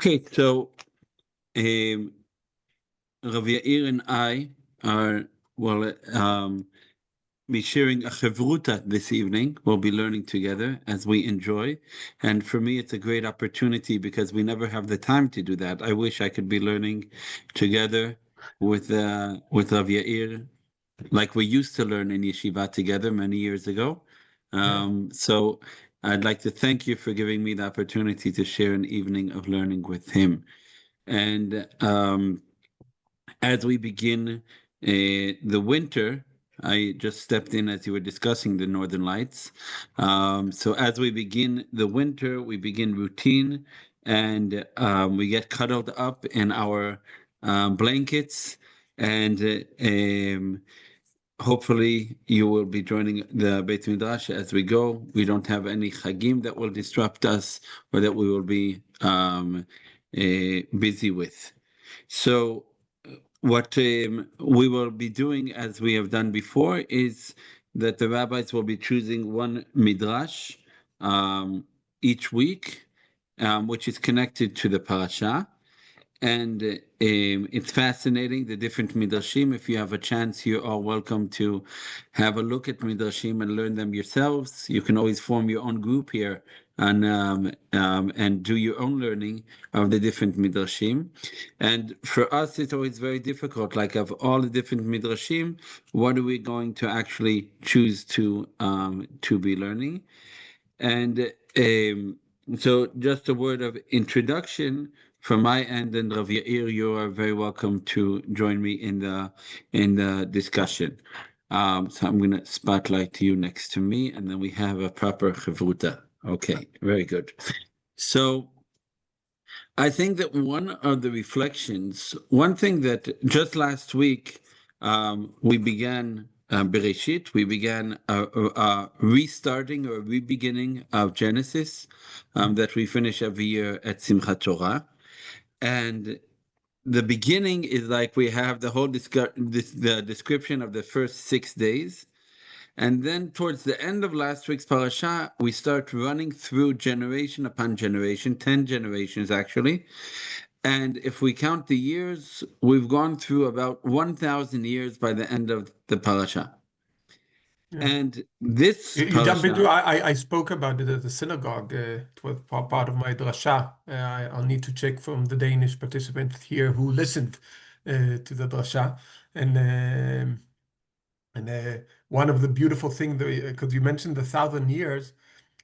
Okay, so um, Rav Yair and I are, well, be sharing a chavruta this evening. We'll be learning together as we enjoy. And for me, it's a great opportunity because we never have the time to do that. I wish I could be learning together with Rav Yair, like we used to learn in yeshiva together many years ago. Yeah. So I'd like to thank you for giving me the opportunity to share an evening of learning with him. And as we begin the winter, I just stepped in as you were discussing the Northern Lights. So as we begin the winter, we begin routine, and we get cuddled up in our blankets, and hopefully you will be joining the Beit Midrash as we go. We don't have any chagim that will disrupt us or that we will be busy with. So what we will be doing, as we have done before, is that the rabbis will be choosing one midrash each week, which is connected to the parasha. And it's fascinating, the different midrashim. If you have a chance, you are welcome to have a look at midrashim and learn them yourselves. You can always form your own group here and do your own learning of the different midrashim. And for us, it's always very difficult. Like of all the different midrashim, what are we going to actually choose to be learning? And so, just a word of introduction from my end, and Rav Yair, you are very welcome to join me in the discussion. So I'm going to spotlight you next to me, and then we have a proper chavruta. Okay, very good. So I think that one of the reflections, one thing that just last week we began Bereshit, we began restarting or rebeginning of Genesis that we finish every year at Simchat Torah. And the beginning is like we have the whole the description of the first 6 days. And then towards the end of last week's parasha, we start running through generation upon generation, 10 generations actually. And if we count the years, we've gone through about 1,000 years by the end of the parasha. Yeah. And this You jump into, parasha, I spoke about it at the synagogue. It was part of my drasha. I'll need to check from the Danish participants here who listened to the drasha. And one of the beautiful things, because you mentioned the 1,000 years,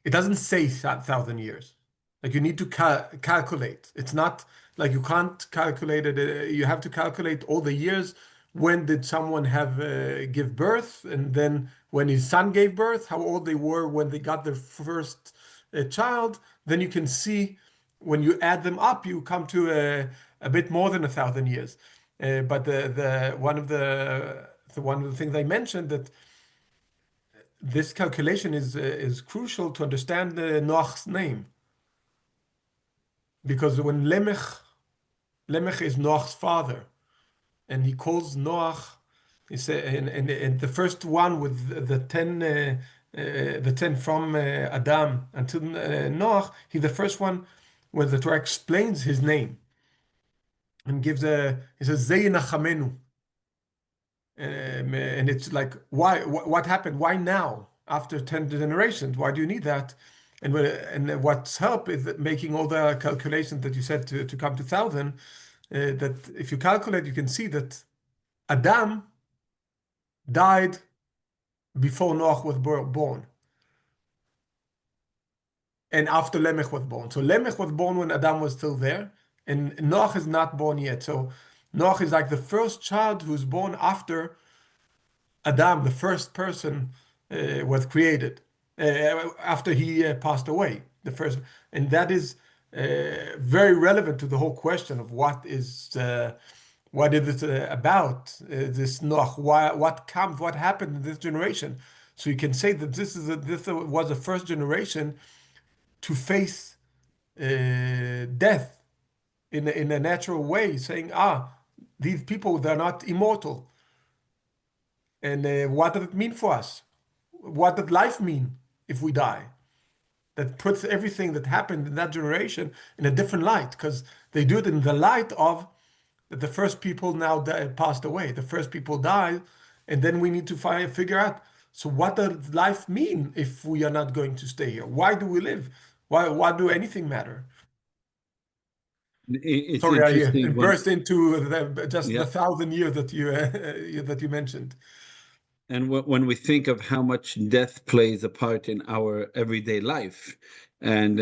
it doesn't say 1,000 years. Like you need to calculate. It's not like you can't calculate it. You have to calculate all the years. When did someone have give birth, and then when his son gave birth, how old they were when they got their first child. Then you can see when you add them up, you come to a bit more than 1,000 years. But the one of the things I mentioned that this calculation is crucial to understand Noach's name. Because when Lemech is Noach's father, and he calls Noach, he said, and the first one with the 10 from Adam until Noach, he's the first one where the Torah explains his name and he says, Zei Nachamenu. And it's like, why? What happened? Why now? After 10 generations, why do you need that? And what's help is that making all the calculations that you said to come to 1,000. That if you calculate, you can see that Adam died before Noach was born, and after Lemech was born. So Lemech was born when Adam was still there, and Noach is not born yet. So Noach is like the first child who's born after Adam, the first person, was created after he passed away. The first, and that is very relevant to the whole question of what is it about this Noach? What happened in this generation? So you can say that this was the first generation to face death in a natural way, saying, these people, they're not immortal. And what does it mean for us? What does life mean if we die? that puts everything that happened in that generation in a different light, because they do it in the light of that the first people now passed away. The first people died, and then we need to figure out, so what does life mean if we are not going to stay here? Why do we live? Why do anything matter? It's Sorry, I interesting when, burst into just yeah. the 1,000 years that you mentioned. And when we think of how much death plays a part in our everyday life, and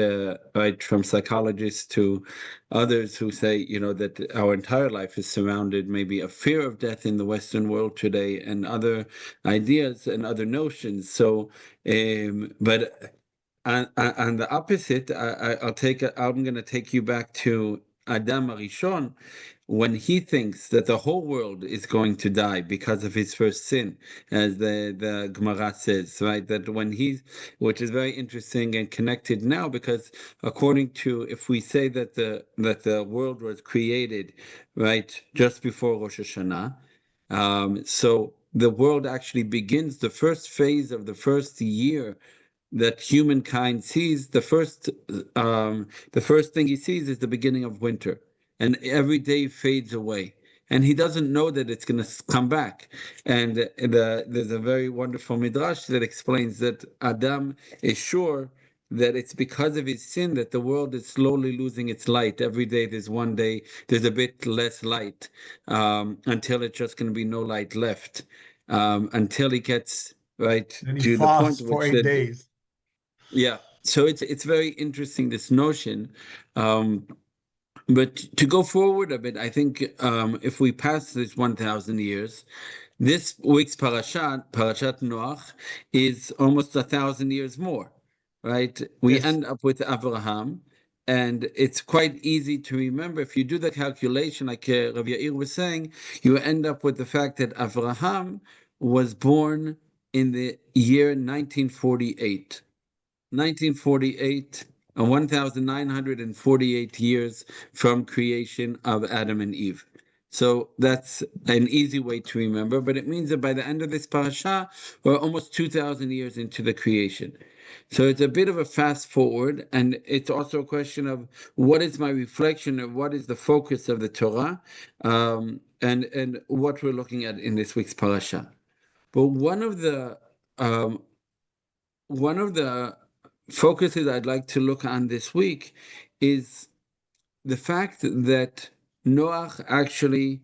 right from psychologists to others who say, that our entire life is surrounded maybe a fear of death in the Western world today, and other ideas and other notions. So, but on the opposite, I'm going to take you back to Adam Arishon, when he thinks that the whole world is going to die because of his first sin, as the Gemara says, right? That which is very interesting and connected now, because according to, if we say that the world was created, right, just before Rosh Hashanah, so the world actually begins the first phase of the first year that humankind sees. The first thing he sees is the beginning of winter, and every day fades away, and he doesn't know that it's going to come back. And there's a very wonderful midrash that explains that Adam is sure that it's because of his sin that the world is slowly losing its light. Every day there's a bit less light, until it's just going to be no light left, until he gets right And he to the point fasts for which eight that. days. Yeah, so it's very interesting, this notion. Um, but to go forward a bit, I think, if we pass this 1,000 years, this week's Parashat Noach, is almost 1,000 years more, right? We Yes. end up with Abraham, and it's quite easy to remember. If you do the calculation, like Rav Yair was saying, you end up with the fact that Abraham was born in the year 1948. 1948, and 1,948 years from creation of Adam and Eve. So that's an easy way to remember, but it means that by the end of this parasha, we're almost 2,000 years into the creation. So it's a bit of a fast forward, and it's also a question of what is my reflection, of what is the focus of the Torah, and what we're looking at in this week's parasha. But um, one of the focuses I'd like to look on this week is the fact that Noach actually,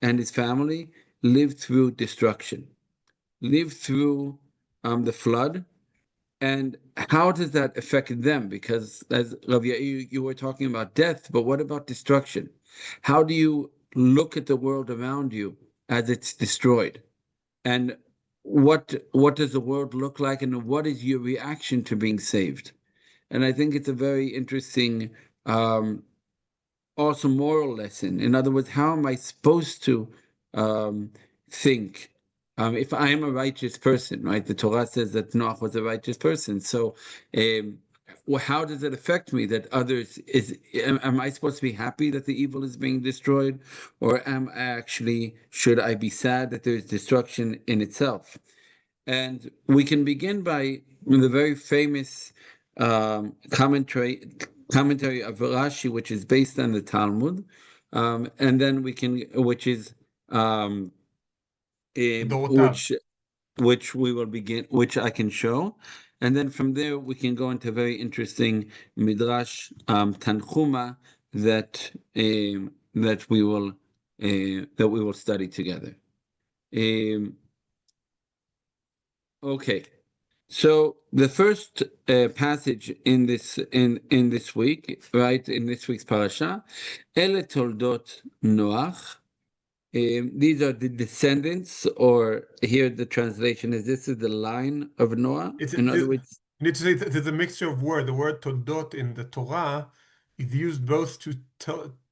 and his family, lived through destruction, lived through the flood. And how does that affect them? Because, as Rav Yair, you were talking about death, but what about destruction? How do you look at the world around you as it's destroyed? And what does the world look like, and what is your reaction to being saved? And I think it's a very interesting, also moral lesson. In other words, how am I supposed to um, think? If I am a righteous person, right? The Torah says that Noach was a righteous person. So, how does it affect me that am I supposed to be happy that the evil is being destroyed? Or should I be sad that there's destruction in itself? And we can begin by the very famous commentary of Rashi, which is based on the Talmud, and then which is Dorotav. which we will begin, which I can show, and then from there we can go into a very interesting Midrash, Tanchuma, that we will study together. Um, okay. So the first passage in this week, right, in this week's parasha, Ele Toldot Noach. These are the descendants, or here the translation is, this is the line of Noah. It's In other you words, need to say that there's a mixture of words. The word toldot in the Torah is used both to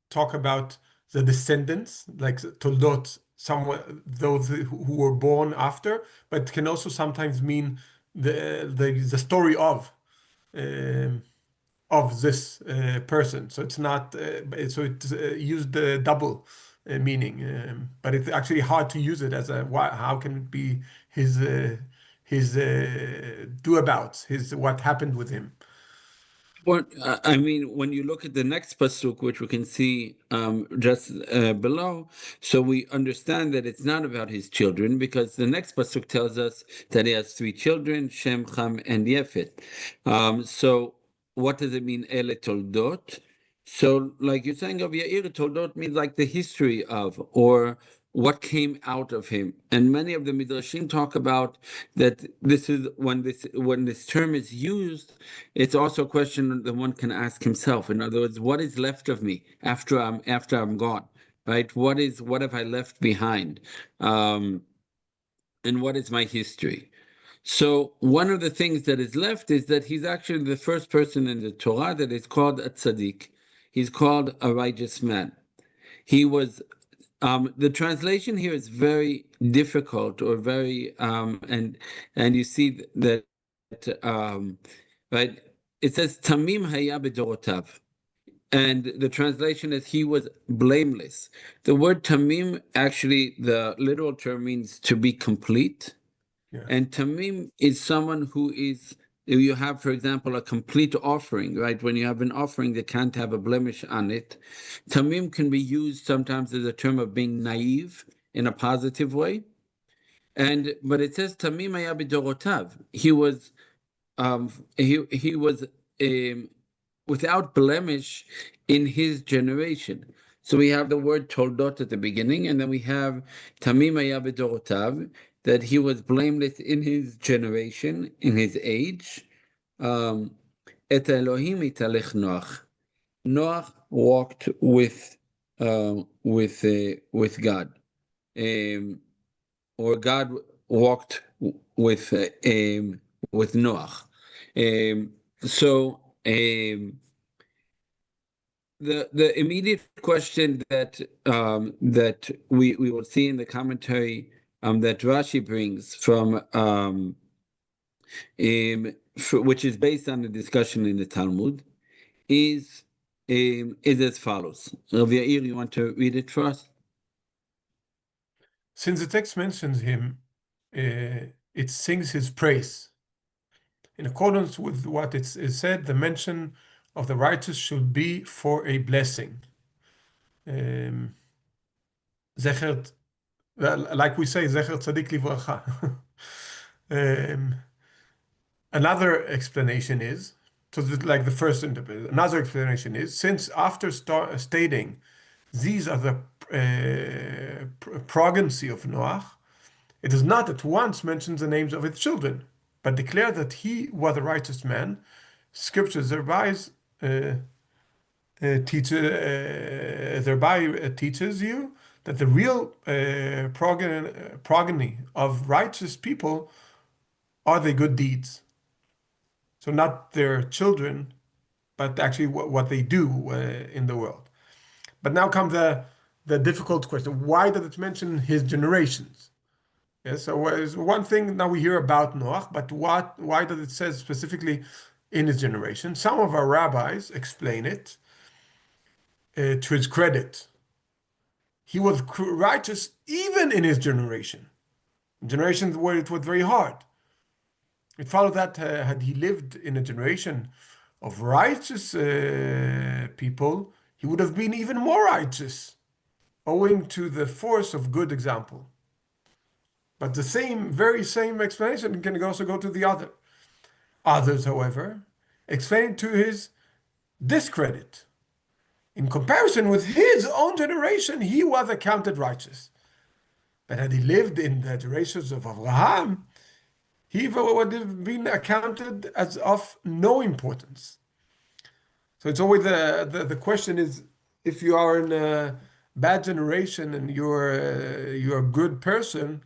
talk about the descendants, like toldot, someone those who were born after, but can also sometimes mean the story um, of this person. So it's not so it's used the double meaning, but it's actually hard to use it as a why. How can it be his his doabouts, his what happened with him. Well, I mean, when you look at the next pasuk, which we can see just below, so we understand that it's not about his children, because the next pasuk tells us that he has three children, Shem, Ham, and Yefet. So what does it mean, Ele Toldot? So, like you're saying of Yair, Toldot means like the history of, or what came out of him. And many of the Midrashim talk about that this is when this term is used, it's also a question that one can ask himself. In other words, what is left of me after I'm gone? Right? What have I left behind? And what is my history? So one of the things that is left is that he's actually the first person in the Torah that is called a tzaddik. He's called a righteous man. He was the translation here is very difficult, or very and you see that right, it says Tamim haya bedorotav, and the translation is he was blameless. The word tamim, actually the literal term means to be complete. Yeah. And tamim is someone who is, if you have, for example, a complete offering, right? When you have an offering that can't have a blemish on it, tamim can be used sometimes as a term of being naive in a positive way. But it says tamim haya b'dorotav. He was without blemish in his generation. So we have the word toldot at the beginning, and then we have tamim haya b'dorotav, that he was blameless in his generation, in his age. Et Elohim italech Noach. Noach walked with God, or God walked with Noach. So the immediate question that that we will see in the commentary that Rashi brings from which is based on the discussion in the Talmud, is as follows. Rav Yair, you want to read it for us? Since the text mentions him, it sings his praise. In accordance with what is said, the mention of the righteous should be for a blessing. Zechert, like we say, Zecher Tzadik Livracha. Another explanation is, like the first interpretation, another explanation is, since after stating these are the progeny of Noach, it does not at once mention the names of his children, but declare that he was a righteous man. Scripture thereby teaches you that the real progeny of righteous people are the good deeds. So not their children, but actually what they do in the world. But now comes the difficult question. Why does it mention his generations? Yes, so one thing now we hear about Noach, but why does it say specifically in his generation? Some of our rabbis explain it to his credit. He was righteous even in his generation. Generations where it was very hard. It followed that had he lived in a generation of righteous people, he would have been even more righteous, owing to the force of good example. But the very same explanation can also go to the other. Others, however, explain to his discredit. In comparison with his own generation, he was accounted righteous. But had he lived in the generations of Abraham, he would have been accounted as of no importance. So it's always the question is, if you are in a bad generation and you're a good person,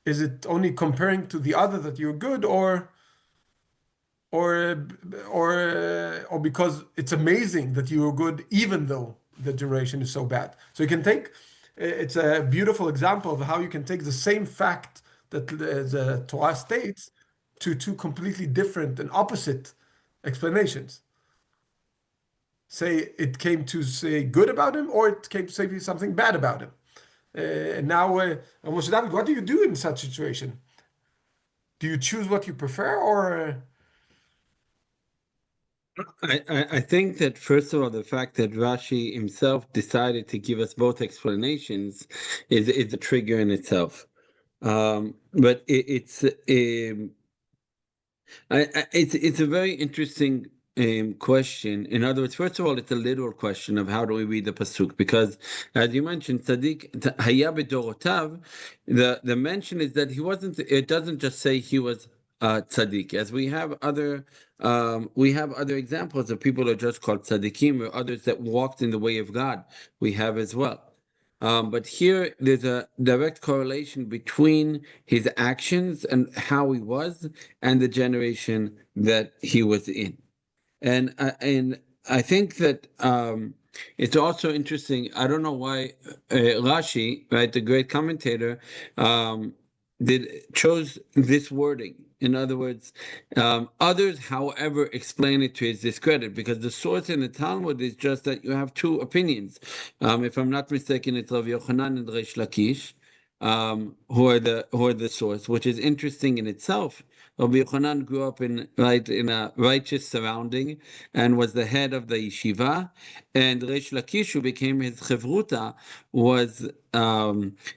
is it only comparing to the other that you're good, or because it's amazing that you're good even though the generation is so bad? So you can take, it's a beautiful example of how you can take the same fact that the Torah states to two completely different and opposite explanations. Say it came to say good about him, or it came to say something bad about him. And now, Moshe David, what do you do in such a situation? Do you choose what you prefer, or I think that first of all, the fact that Rashi himself decided to give us both explanations is a trigger in itself. But it's a very interesting question. In other words, first of all, it's a literal question of how do we read the pasuk, because as you mentioned, tzaddik haya b'dorotav. The mention is that he wasn't. It doesn't just say he was tzaddik, as we have other examples of people who are just called tzaddikim, or others that walked in the way of God. We have as well. But here, there's a direct correlation between his actions and how he was and the generation that he was in. And I think that it's also interesting. I don't know why Rashi, right, the great commentator, um, did chose this wording. In other words, others, however, explain it to his discredit, because the source in the Talmud is just that you have two opinions. If I'm not mistaken, it's Rav Yochanan and Reish Lakish, who are the source, which is interesting in itself. Rabbi Yochanan grew up in a righteous surrounding and was the head of the yeshiva, and Reish Lakish, who became his chevruta, was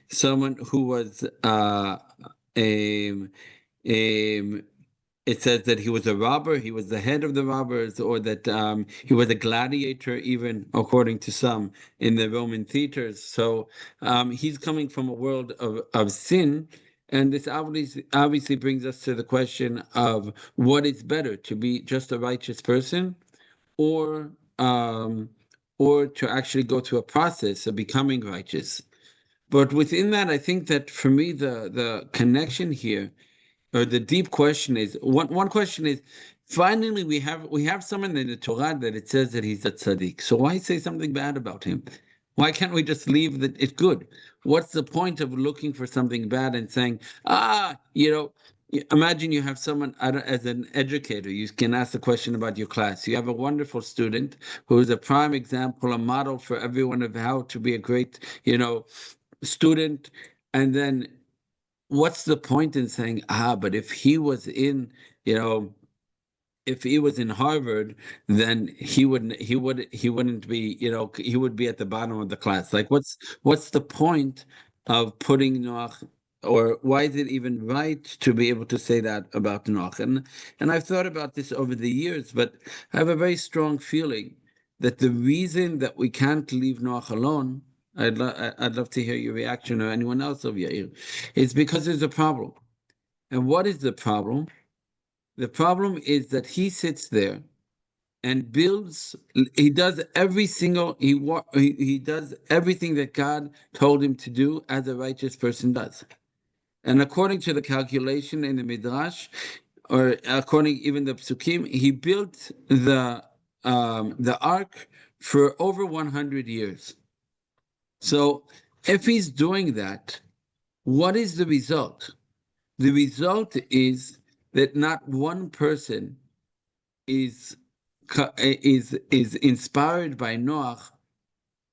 someone who was a it says that he was a robber, he was the head of the robbers, or that he was a gladiator, even according to some in the Roman theaters. So he's coming from a world of sin. And this obviously brings us to the question of what is better, to be just a righteous person, or um, or to actually go through a process of becoming righteous. But within that, I think that for me, the connection here, or the deep question is, one question is, finally we have someone in the Torah that it says that he's a tzaddik. So why say something bad about him? Why can't we just leave it good? What's the point of looking for something bad and saying, imagine you have someone, as an educator, you can ask a question about your class. You have a wonderful student who is a prime example, a model for everyone of how to be a great, student, and then what's the point in saying, but if he was you know, if he was in Harvard, then he wouldn't be, he would be at the bottom of the class. Like, what's the point of putting Noach, or why is it even right to be able to say that about Noach? And I've thought about this over the years, but I have a very strong feeling that the reason that we can't leave Noach alone, I'd love to hear your reaction, or anyone else of Yair, is because there's a problem. And what is the problem? The problem is that he sits there and builds. He does he does everything that God told him to do, as a righteous person does. And according to the calculation in the Midrash, or according even the Psukim, he built the ark for over 100 years. So if he's doing that, what is the result? The result is that not one person is inspired by Noach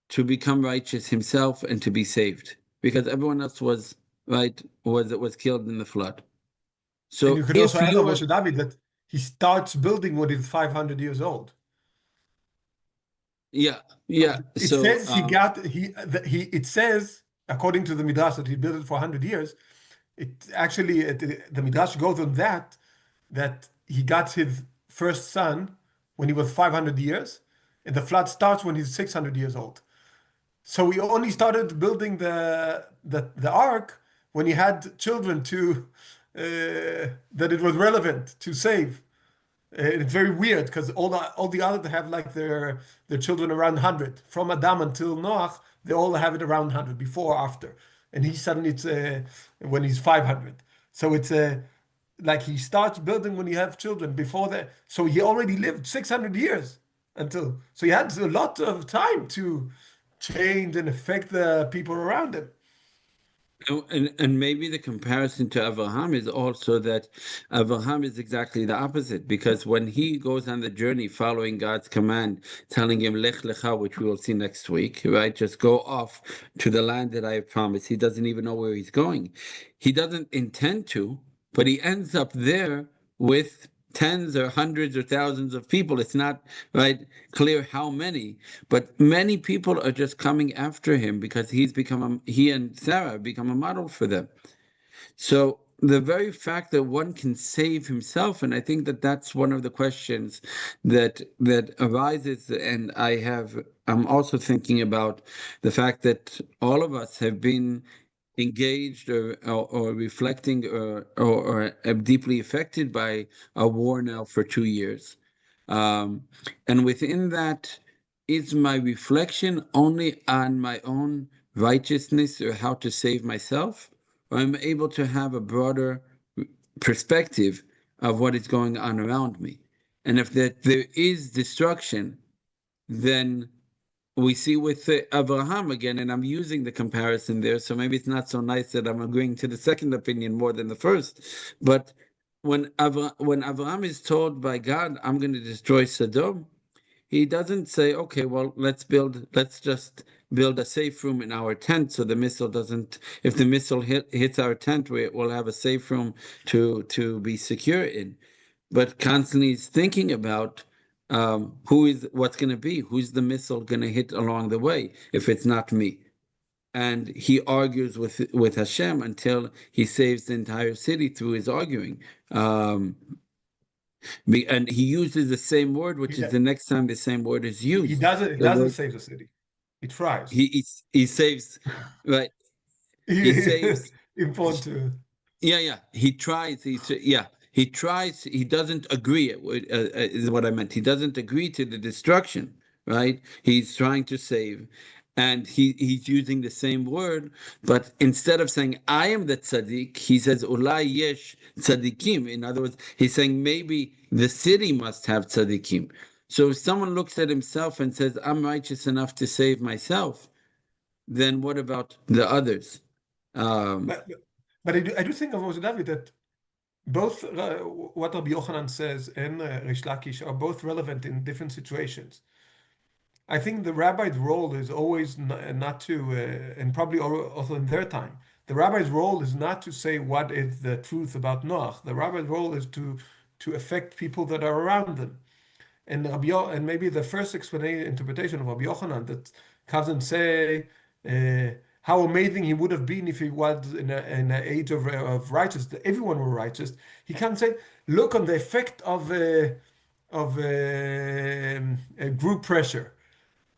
to become righteous himself and to be saved, because everyone else was killed in the flood. and So you could if also add you over were, to David that he starts building when he's 500 years old. yeah, Like, yeah. it So says he got he it says according to the Midrash that he built it for 100 years. It actually the Midrash goes on that he got his first son when he was 500 years, and the flood starts when he's 600 years old. So he only started building the ark when he had children to that it was relevant to save. It's very weird because all the others have like their children around 100. From Adam until Noach, they all have it around 100, before or after. And he suddenly it's when he's 500. So it's like he starts building when you have children. Before that, so he already lived 600 years until. So he had a lot of time to change and affect the people around him. and maybe the comparison to Abraham is also that Abraham is exactly the opposite, because when he goes on the journey following God's command, telling him Lech Lecha, which we will see next week, right? Just go off to the land that I have promised. He doesn't even know where he's going. He doesn't intend to, but he ends up there with tens or hundreds or thousands of people. It's not right clear how many, but many people are just coming after him because he and Sarah have become a model for them. So the very fact that one can save himself, and I think that that's one of the questions that arises, and I'm also thinking about the fact that all of us have been engaged or reflecting or are deeply affected by a war now for 2 years. And within that, is my reflection only on my own righteousness or how to save myself? Or I'm able to have a broader perspective of what is going on around me? And if that there is destruction, then we see with Abraham again, and I'm using the comparison there, so maybe it's not so nice that I'm agreeing to the second opinion more than the first. But when Abraham is told by God, "I'm going to destroy Sodom," he doesn't say, "Okay, well, let's just build a safe room in our tent so the missile doesn't. If the missile hits our tent, we'll have a safe room to be secure in." But constantly is thinking about what's going to be, who's the missile going to hit along the way if it's not me. And he argues with Hashem until he saves the entire city through his arguing. And he uses the same word, which is Yeah, the next time the same word is he used. doesn't. He The doesn't word save the city. He tries. he saves, right? He saves. Important to. Yeah. He tries. He tries. He doesn't agree. Is what I meant. He doesn't agree to the destruction. Right. He's trying to save, and he's using the same word, but instead of saying I am the tzaddik, he says Ulai yesh tzaddikim. In other words, he's saying maybe the city must have tzaddikim. So if someone looks at himself and says I'm righteous enough to save myself, then what about the others? Um, But I do think of also David that both what Rabbi Yochanan says and Rish Lakish are both relevant in different situations. I think the rabbi's role is always not to, and probably also in their time, the rabbi's role is not to say what is the truth about Noach. The rabbi's role is to affect people that are around them. And and maybe the first explanation interpretation of Rabbi Yochanan that comes and say how amazing he would have been if he was in an age of righteousness, that everyone were righteous. He can say, look on the effect of group pressure.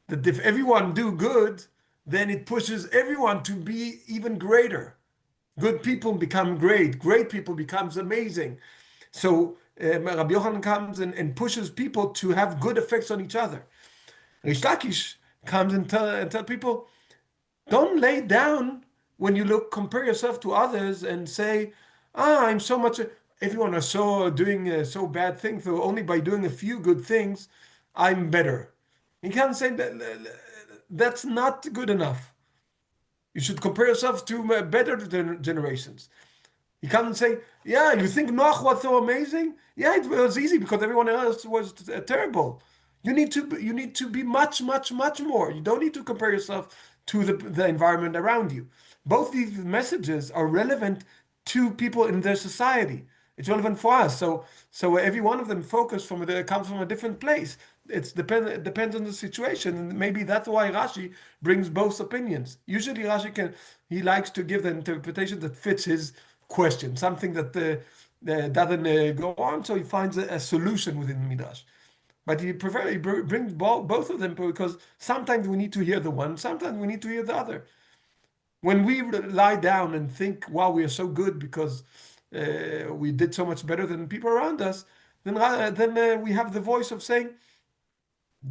That if everyone do good, then it pushes everyone to be even greater. Good people become great. Great people becomes amazing. So Rabbi Yochanan comes and pushes people to have good effects on each other. Rish Lakish comes and tell people, don't lay down when you compare yourself to others and say, I'm so much. Everyone is so doing so bad things. So only by doing a few good things, I'm better. You can't say that. That's not good enough. You should compare yourself to better generations. You can't say, yeah, you think Noach was so amazing? Yeah, it was easy because everyone else was terrible. You need to be much, much, much more. You don't need to compare yourself to the environment around you. Both these messages are relevant to people in their society. It's relevant for us. So every one of them comes from a different place. It depends on the situation, and maybe that's why Rashi brings both opinions. Usually Rashi he likes to give the interpretation that fits his question, something that doesn't go on, so he finds a solution within the Midrash. But he brings both of them because sometimes we need to hear the one, sometimes we need to hear the other. When we lie down and think, wow, we are so good because we did so much better than people around us, then we have the voice of saying,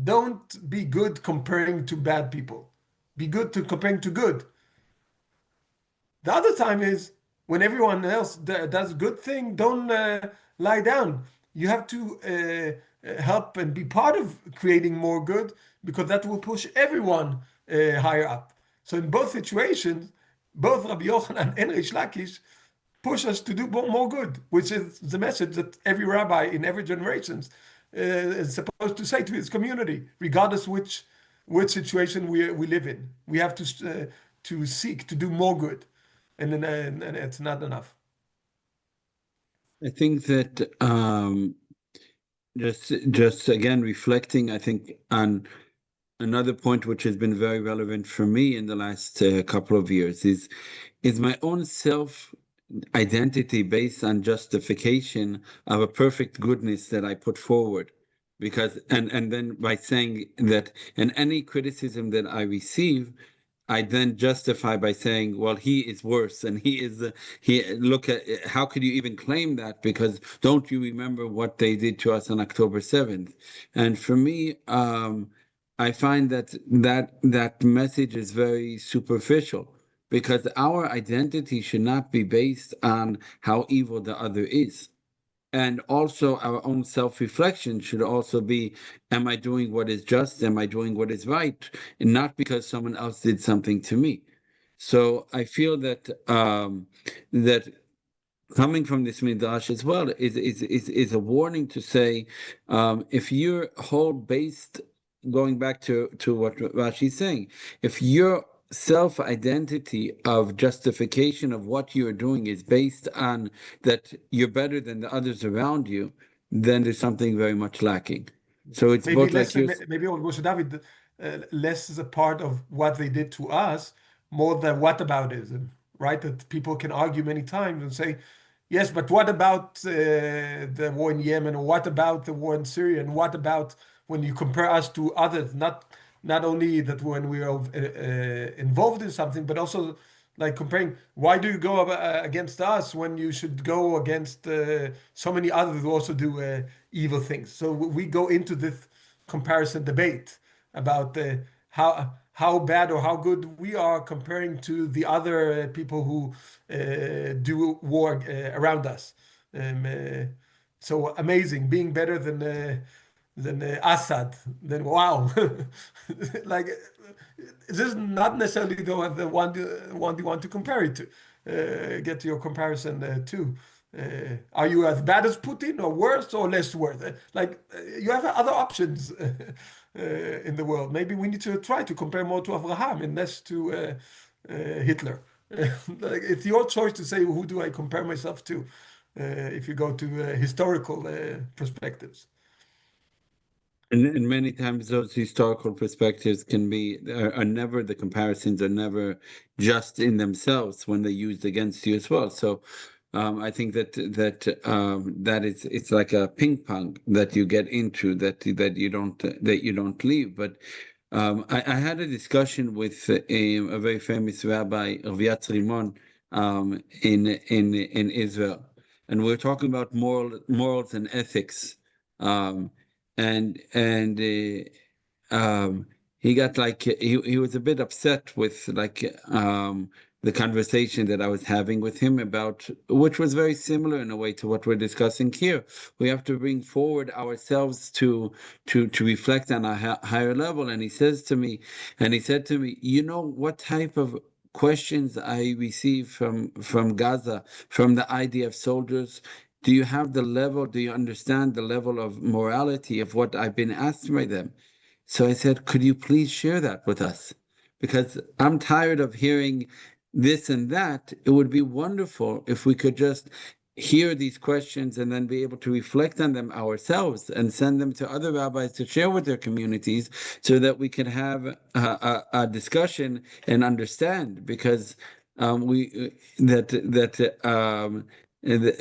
don't be good comparing to bad people. Be good to comparing to good. The other time is when everyone else does good thing, don't lie down. You have to help and be part of creating more good because that will push everyone higher up. So in both situations, both Rabbi Yochanan and Rish Lakish push us to do more good, which is the message that every rabbi in every generation is supposed to say to his community, regardless which situation we live in. We have to seek to do more good, and it's not enough. I think that just again reflecting, I think on another point which has been very relevant for me in the last couple of years is my own self identity based on justification of a perfect goodness that I put forward. Because and then by saying that, and any criticism that I receive, I then justify by saying, well, he is worse, and he is he. Look at, how could you even claim that? Because don't you remember what they did to us on October 7th? And for me, I find that message is very superficial, because our identity should not be based on how evil the other is. And also, our own self reflection should also be, am I doing what is just? Am I doing what is right? And not because someone else did something to me. So I feel that coming from this midrash as well is a warning to say, if your whole based, going back to what Rashi's saying, if your self identity of justification of what you're doing is based on that you're better than the others around you, then there's something very much lacking. So it's Maybe both less, like you're. maybe what Moshe David, less is a part of what they did to us, more than whataboutism, right? That people can argue many times and say, yes, but what about the war in Yemen, or what about the war in Syria, and what about when you compare us to others? Not only that when we are involved in something, but also like comparing. Why do you go against us when you should go against so many others who also do evil things? So we go into this comparison debate about how bad or how good we are comparing to the other people who do war around us. Um, uh, so amazing, being better than Assad. Then wow, like this is not necessarily the one you want to compare it to. Get your comparison to. Are you as bad as Putin, or worse, or less worse? You have other options in the world. Maybe we need to try to compare more to Abraham and less to Hitler. Like, it's your choice to say, who do I compare myself to? If you go to historical perspectives. And many times those historical perspectives can be are never, the comparisons are never just in themselves when they're used against you as well. So I think that is, it's like a ping pong that you get into, that you don't leave. But I had a discussion with a very famous rabbi, Rav Rimon, in Israel, and we're talking about morals and ethics. Um, and he got like, he was a bit upset with the conversation that I was having with him about, which was very similar in a way to what we're discussing here. We have to bring forward ourselves to reflect on a higher level. And he said to me, you know what type of questions I receive from Gaza, from the IDF soldiers? Do you have the level? Do you understand the level of morality of what I've been asked by them? So I said, could you please share that with us? Because I'm tired of hearing this and that. It would be wonderful if we could just hear these questions and then be able to reflect on them ourselves and send them to other rabbis to share with their communities, so that we can have a discussion and understand. Because we that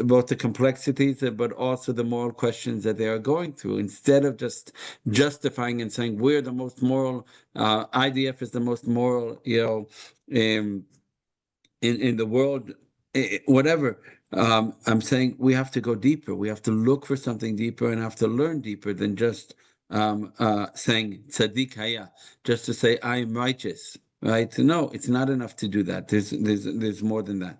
both the complexities, but also the moral questions that they are going through, instead of just justifying and saying we're the most moral, IDF is the most moral, in the world, whatever. I'm saying we have to go deeper. We have to look for something deeper and have to learn deeper than just saying tzaddik haya, just to say I am righteous, right? No, it's not enough to do that. There's more than that.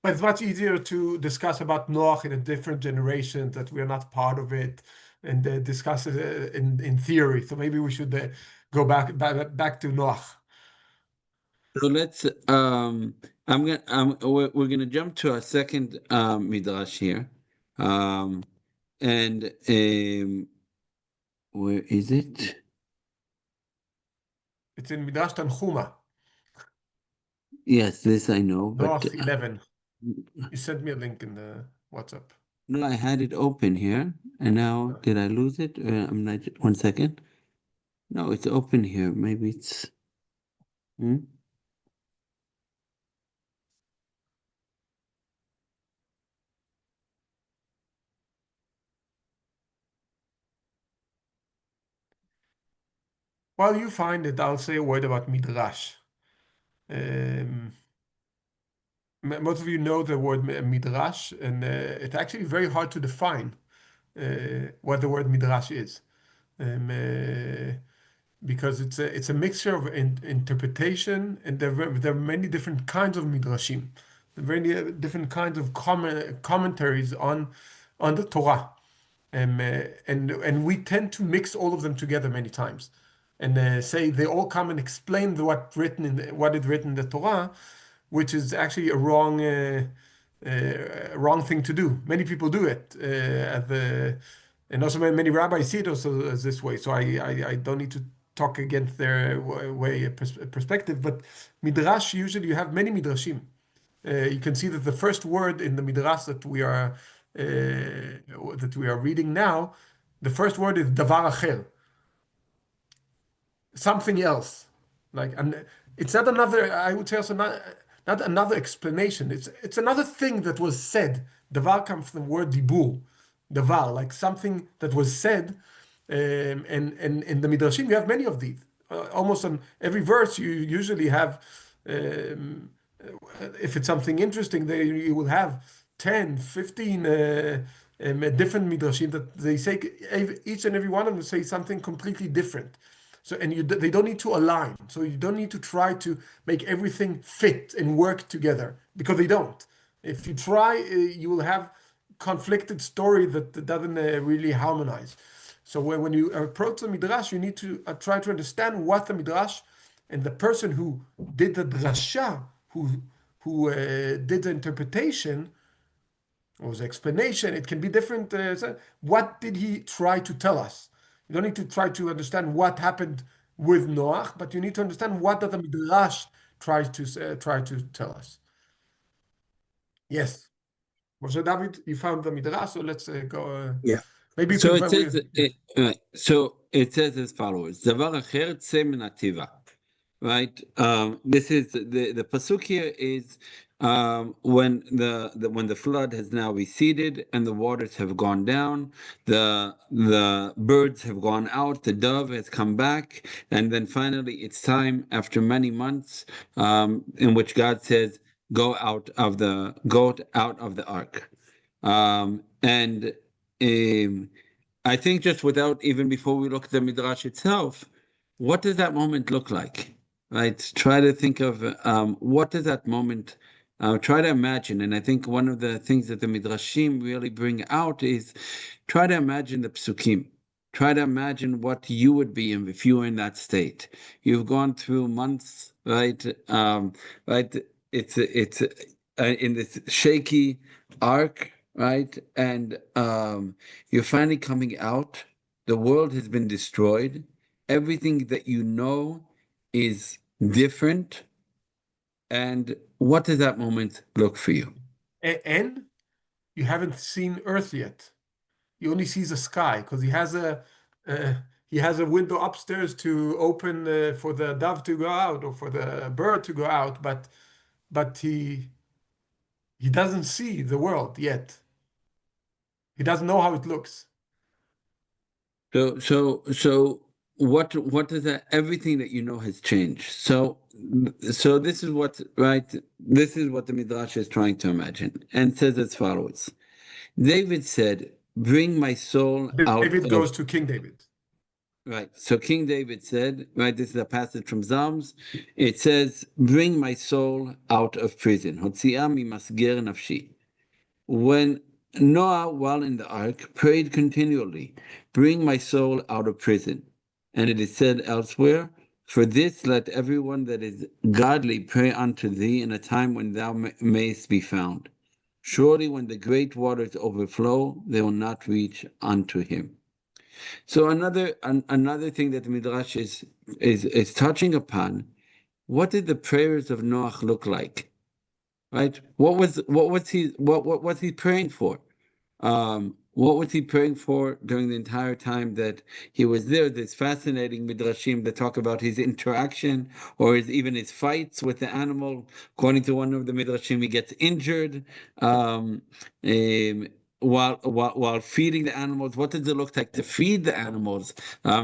But it's much easier to discuss about Noach in a different generation that we are not part of it, and discuss it in theory. So maybe we should go back to Noach. So let's we're gonna jump to our second midrash here. Um and where is it? It's in Midrash Tanchuma, Yes, this I know, but Noach 11. You sent me a link in the WhatsApp. No, I had it open here, and now did I lose it? I'm not. 1 second. No, it's open here. Maybe it's. Hmm? While you find it, I'll say a word about Midrash. Um, Most of you know the word Midrash, and it's actually very hard to define what the word Midrash is. Um, uh, because it's a mixture of interpretation, and there are many different kinds of midrashim, many different kinds of commentaries on the Torah, and we tend to mix all of them together many times, and say they all come and explain what is written in the Torah, which is actually a wrong thing to do. Many people do it, and also many rabbis see it also as this way. So I don't need to talk against their perspective. But midrash, usually you have many midrashim. You can see that the first word in the midrash that we are reading now, the first word is davar acher, something else. Like, and it's not another, I would say also not another explanation. It's another thing that was said. Davar comes from the word dibur, davar, like something that was said. And in the Midrashim, you have many of these. Almost on every verse, you usually have, um, if it's something interesting, you will have 10, 15 different Midrashim that they say, each and every one of them say something completely different. So, and they don't need to align. So you don't need to try to make everything fit and work together, because they don't. If you try, you will have conflicted story that doesn't really harmonize. So when you approach the midrash, you need to try to understand what the midrash and the person who did the drasha, who did the interpretation or the explanation. It can be different. What did he try to tell us? You don't need to try to understand what happened with Noach, but you need to understand what did the midrash try to tell us. Yes. So David, you found the midrash, so let's go. Yeah. Maybe you So can it find. says, so it says as follows: "Davar acher tzeh min hativa." Right. This is the pasuk here is when when the flood has now receded and the waters have gone down, the birds have gone out, the dove has come back, and then finally it's time after many months in which God says, go out of the ark." And I think just without even before we look at the midrash itself, what does that moment look like? Right? Try to think of what does that moment. Try to imagine, and I think one of the things that the midrashim really bring out is try to imagine the psukim. Try to imagine what you would be in if you were in that state. You've gone through months, right? Right. It's in this shaky arc, right? And you're finally coming out. The world has been destroyed. Everything that you know is different. And what does that moment look for you? And you haven't seen Earth yet. He only sees the sky because uh, he has a window upstairs to open for the dove to go out or for the bird to go out, but he doesn't see the world yet. He doesn't know how it looks. So what does that everything that you know has changed. So this is what right this is what the Midrash is trying to imagine and says as follows. David said, "Bring my soul out David of." goes to King David. Right. So King David said, right, this is a passage from Psalms. It says, "Bring my soul out of prison." Hotziah mimasger nafshi. When Noah, while in the ark, prayed continually, "Bring my soul out of prison." And it is said elsewhere, "For this let everyone that is godly pray unto thee in a time when thou mayest be found. Surely when the great waters overflow, they will not reach unto him." So another thing that the Midrash is touching upon, what did the prayers of Noach look like? Right? What was he praying for? What was he praying for during the entire time that he was there? There's fascinating midrashim that talk about his interaction or even his fights with the animal. According to one of the midrashim, he gets injured um, um, while feeding the animals. What does it look like to feed the animals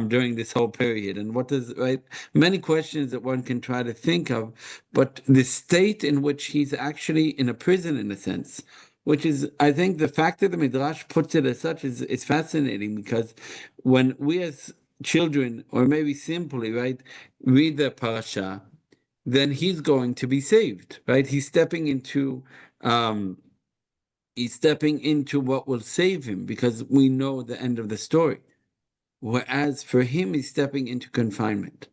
during this whole period? And what does right? Many questions that one can try to think of, but the state in which he's actually in a prison, in a sense, which is, I think, the fact that the Midrash puts it as such is fascinating, because when we as children, or maybe simply, right, read the parasha, then he's going to be saved, right? Um, he's stepping into what will save him, because we know the end of the story. Whereas for him, he's stepping into confinement.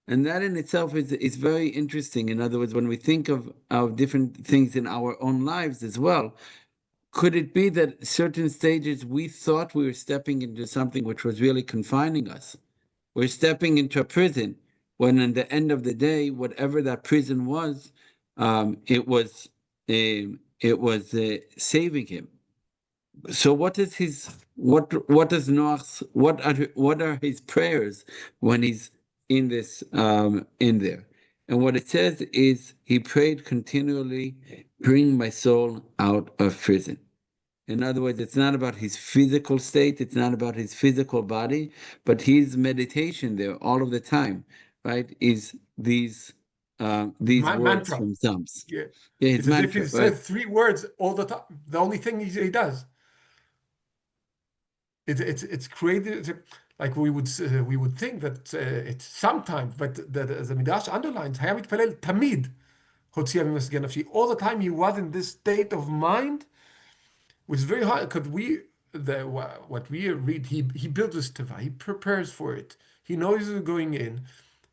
And that in itself is very interesting. In other words, when we think of different things in our own lives as well, could it be that certain stages we thought we were stepping into something which was really confining us? We're stepping into a prison, when in the end of the day, whatever that prison was, it was saving him. So what does Noach's what are his prayers when he's in this in there? And what it says is he prayed continually, bring my soul out of prison. In other words, it's not about his physical state, it's not about his physical body, but his meditation there all of the time, right? Is these words Mantra. from Psalms. Yeah. Yeah, his It's as if mantra, he right? says three words all the time. The only thing he does. It's created like we would think that it's sometimes, but the Midrash underlines היה מתפלל תמיד הוציאה ממסגר נפשי. All the time he was in this state of mind, which is very hard because what we read, he builds this teva, he prepares for it, he knows he's going in,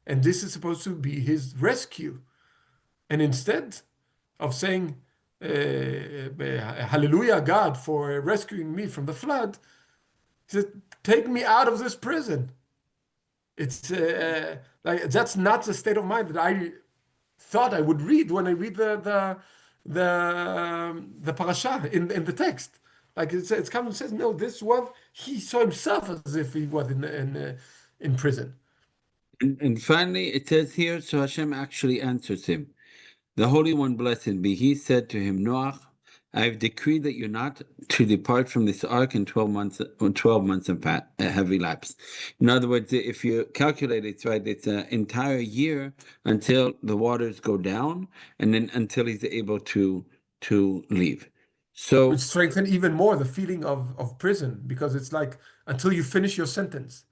and this is supposed to be his rescue. And instead of saying hallelujah God for rescuing me from the flood, he said, take me out of this prison. It's like that's not the state of mind that I thought I would read when I read the parasha in the text. Like it's comes and says, no, this was he saw himself as if he was in prison. And finally, it says here, so Hashem actually answers him. The Holy One, blessed be He, said to him, Noach, I have decreed that you're not to depart from this ark in 12 months, or 12 months have elapsed. In other words, if you calculate it, right, it's an entire year until the waters go down, and then until he's able to leave. Which So, strengthened even more the feeling of prison because it's like until you finish your sentence,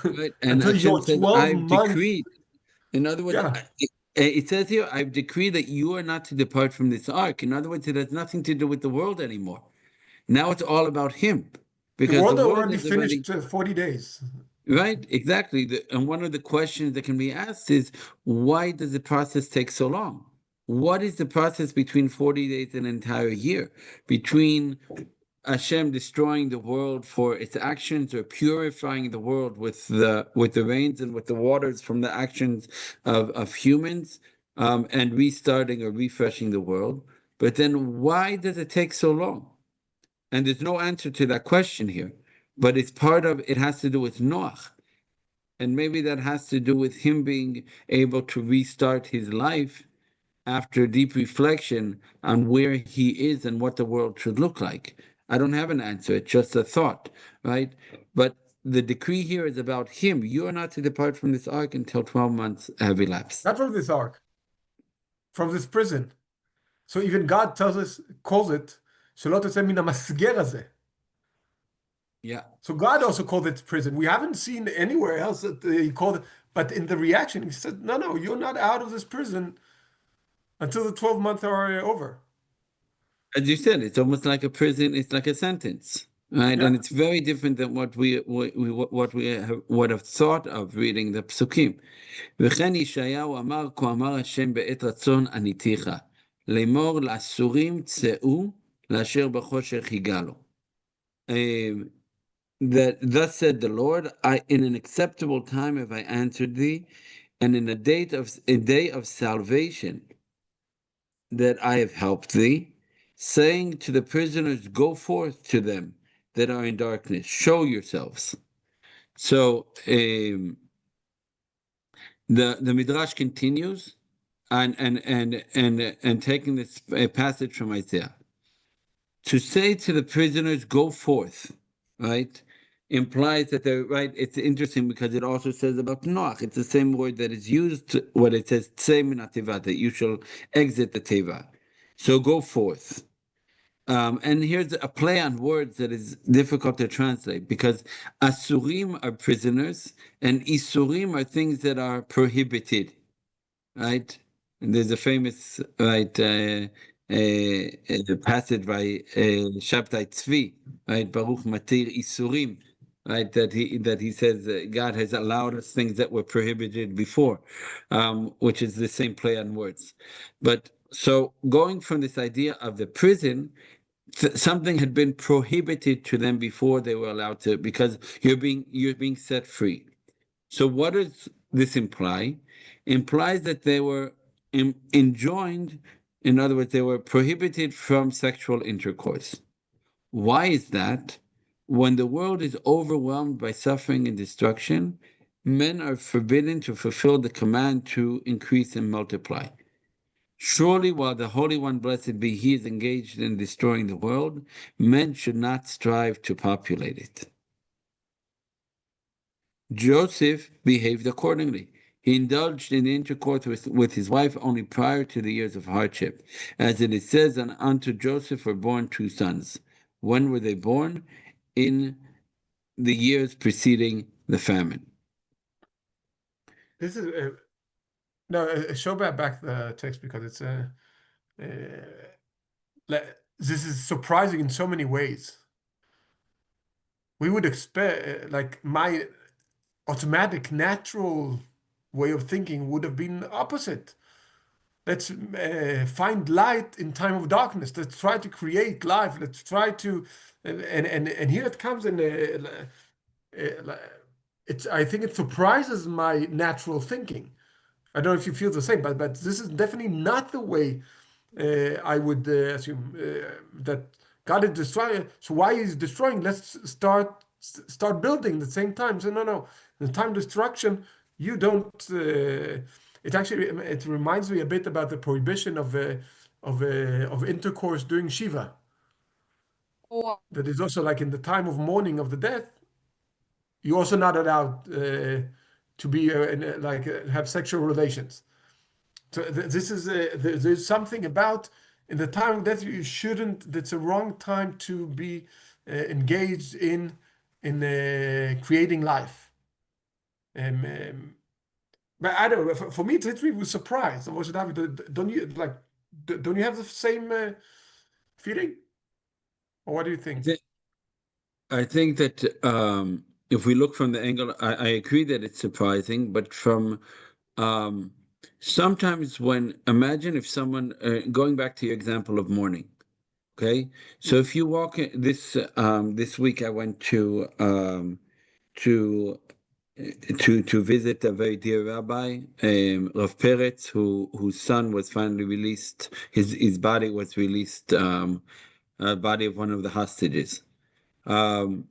right, and until Hashem your said, 12 I've month, decreed. In other words, yeah, it says here, I've decreed that you are not to depart from this ark. In other words, it has nothing to do with the world anymore. Now it's all about him, the because the world world already is already finished 40 days. right. Exactly. And one of the questions that can be asked is, why does the process take so long? What is the process between 40 days and an entire year? Between Hashem destroying the world for its actions, or purifying the world with the rains and with the waters from the actions of humans, and restarting or refreshing the world. But then why does it take so long? And there's no answer to that question here. But it's part of it has to do with Noach. And maybe that has to do with him being able to restart his life after deep reflection on where he is and what the world should look like. I don't have an answer, it's just a thought, right? But the decree here is about him. You are not to depart from this ark until 12 months have elapsed. Not from this ark, from this prison. So even God tells us, calls it, שלא תצא מן המסגר הזה. Yeah. So God also called it prison. We haven't seen anywhere else that he called it, but in the reaction, he said, no, no, you're not out of this prison until the 12 months are over. As you said, it's almost like a prison, it's like a sentence. Right, Yeah. and it's very different than what we would have thought of reading the psukim. וכן ישעיהו אמר, כה אמר השם בעת רצון עניתיך, לאמור לאסורים צאו, לאשר בחושך יגאלו. That thus said the Lord, in an acceptable time have I answered thee, and in a day of salvation that I have helped thee. saying to the prisoners, "Go forth to them that are in darkness, show yourselves." So the Midrash continues, and taking this passage from Isaiah, to say to the prisoners, "Go forth," right, implies that they're right. It's interesting because it also says about Noach. It's the same word that is used when it says "Tzei min haTeva," that you shall exit the teva. So go forth. And here's a play on words that is difficult to translate, because asurim are prisoners and isurim are things that are prohibited, right? And there's a famous passage by Shabtai Tzvi, right? Baruch Matir Isurim, right? That he says God has allowed us things that were prohibited before, which is the same play on words. But so going from this idea of the prison, something had been prohibited to them before they were allowed to, because you're being set free. So what does this imply? Implies that they were enjoined, in other words, they were prohibited from sexual intercourse. Why is that? When the world is overwhelmed by suffering and destruction, men are forbidden to fulfill the command to increase and multiply. Surely, while the Holy One, blessed be He, is engaged in destroying the world, men should not strive to populate it. Joseph behaved accordingly. He indulged in intercourse with his wife only prior to the years of hardship. As it says, and unto Joseph were born 2 sons. When were they born? In the years preceding the famine. This is no, show back the text because it's this is surprising in so many ways. We would expect, like, my automatic, natural way of thinking would have been opposite. Let's find light in time of darkness. Let's try to create life. Let's try to, and here it comes, and it's. I think it surprises my natural thinking. I don't know if you feel the same, but this is definitely not the way I would assume that God is destroying. So why is destroying? Let's start building at the same time. So no, the time destruction, you don't. It actually it reminds me a bit about the prohibition of intercourse during Shiva. That is also like in the time of mourning of the death, you're also not allowed to be have sexual relations. So this is there's something about in the time of death you shouldn't. That's a wrong time to be engaged in creating life. But I don't know. For me, it literally was surprised. Don't you like? Don't you have the same feeling, or what do you think? I think that if we look from the angle, I agree that it's surprising, but from um, sometimes imagine if someone, going back to your example of mourning, okay? So if you walk this week, I went to to visit a very dear rabbi, Rav Peretz, whose son was finally released. His body was released, body of one of the hostages. Um,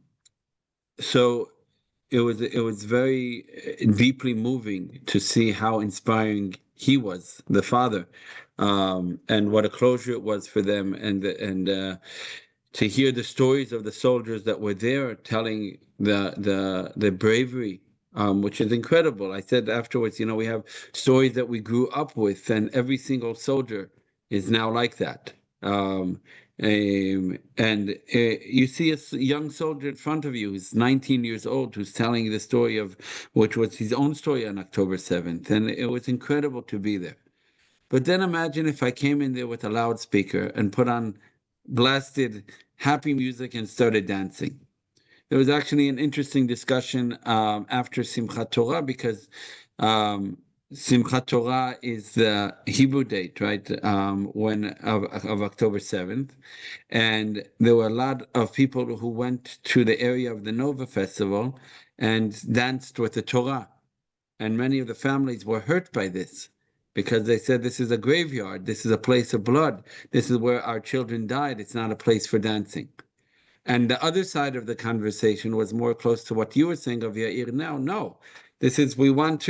so it was very deeply moving to see how inspiring he was, the father, and what a closure it was for them, and to hear the stories of the soldiers that were there telling the bravery, which is incredible. I said afterwards, we have stories that we grew up with, and every single soldier is now like that. And you see a young soldier in front of you who's 19 years old, who's telling the story of, which was his own story on October 7th. And it was incredible to be there. But then imagine if I came in there with a loudspeaker and blasted happy music and started dancing. There was actually an interesting discussion after Simchat Torah, because Simchat Torah is the Hebrew date, right? When of October 7th, and there were a lot of people who went to the area of the Nova Festival and danced with the Torah, and many of the families were hurt by this. because they said this is a graveyard, this is a place of blood, this is where our children died, it's not a place for dancing. And the other side of the conversation was more close to what you were saying of Yair now. No, this is we don't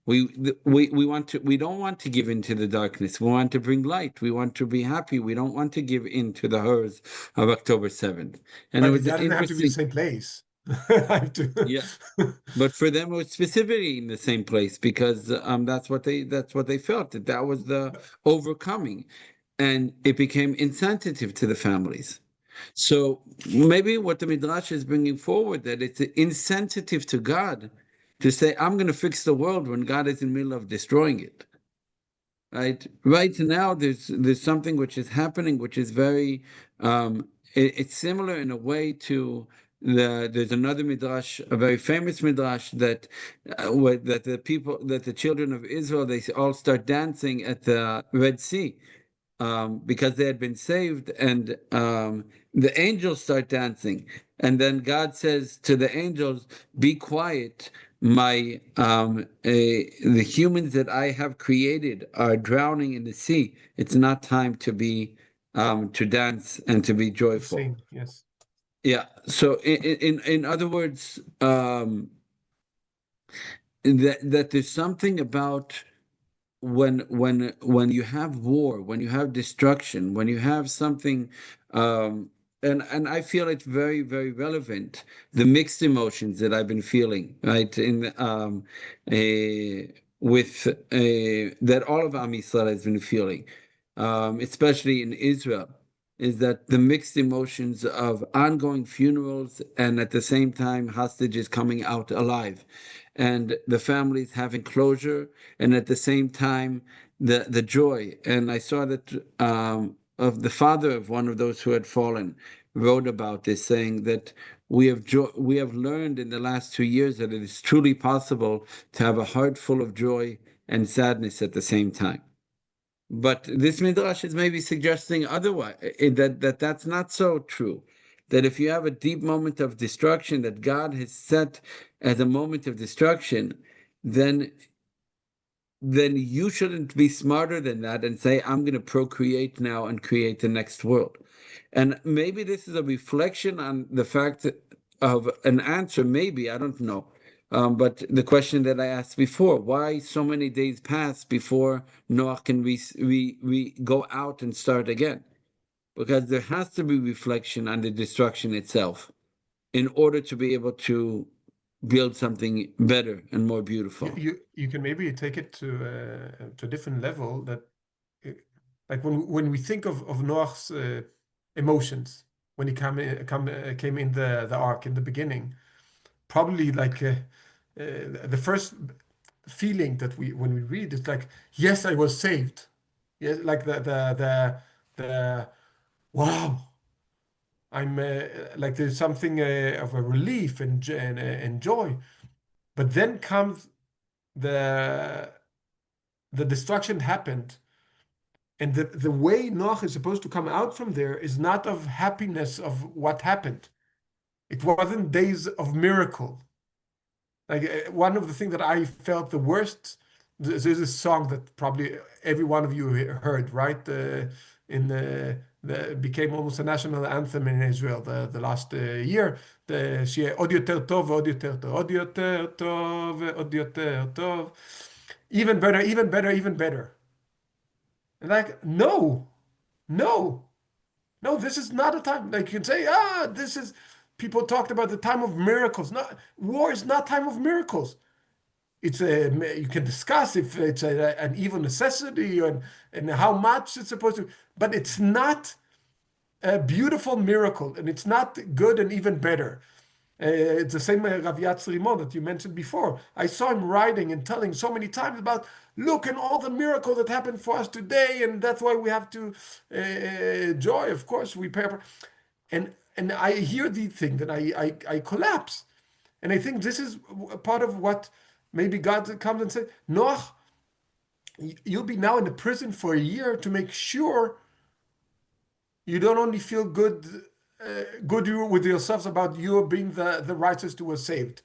want to give into the darkness. We want to bring light. We want to be happy. We don't want to give in to the horrors of October 7th. And it But was it an doesn't have to be the interesting, same place. I have to. yeah. But for them, it was specifically in the same place because that's what they felt, that that was the overcoming, and it became insensitive to the families. So maybe what the Midrash is bringing forward, that it's insensitive to God to say, I'm going to fix the world when God is in the middle of destroying it. Right now, there's something which is happening, which is very, it's similar in a way to there's another midrash, a very famous midrash that that the children of Israel, they all start dancing at the Red Sea, because they had been saved, and the angels start dancing, and then God says to the angels, "Be quiet. The humans that I have created are drowning in the sea. It's not time to be to dance and to be To joyful." sing, yes. Yeah. So in other words, that there's something about when you have war, when you have destruction, when you have something, and I feel it very, very relevant, the mixed emotions that I've been feeling, right, in with that all of Am Yisrael has been feeling, especially in Israel, is that the mixed emotions of ongoing funerals and at the same time hostages coming out alive, and the families having closure, and at the same time the joy. And I saw that of the father of one of those who had fallen wrote about this, saying that we have learned in the last 2 years that it is truly possible to have a heart full of joy and sadness at the same time. But this midrash is maybe suggesting otherwise, that's not so true. That if you have a deep moment of destruction that God has set as a moment of destruction, then you shouldn't be smarter than that and say, I'm going to procreate now and create the next world. And maybe this is a reflection on the fact of an answer, maybe, I don't know. But the question that I asked before, why so many days pass before Noah can go out and start again? Because there has to be reflection on the destruction itself in order to be able to build something better and more beautiful. You can maybe take it to a different level, that uh, like when we think of Noah's emotions when he came in the ark in the beginning, probably like the first feeling that we when we read is like, yes, I was saved. Yes, like the wow, I'm like there's something of a relief and joy. But then comes the the destruction happened, and the way Noah is supposed to come out from there is not of happiness of what happened. It wasn't days of miracle. Like one of the things that I felt the worst, there's a song that probably every one of you heard, right? In the became almost a national anthem in Israel the last year. The שיהיה עוד יותר טוב ועוד יותר טוב, עוד יותר טוב ועוד יותר טוב. Even better, even better, even better. And like, no, no, no, this is not a time. Like you can say, this is, people talked about the time of miracles. No, war is not time of miracles. It's a, you can discuss if it's an evil necessity and how much it's supposed to, but it's not a beautiful miracle, and it's not good and even better. It's the same Rav Yatz Rimon that you mentioned before. I saw him writing and telling so many times about, look and all the miracle that happened for us today, and that's why we have to joy. Of course, we pay. And I hear the thing that I collapse, and I think this is a part of what maybe God comes and says, Noach, you'll be now in the prison for a year to make sure you don't only feel good with yourselves about you being the righteous who was saved.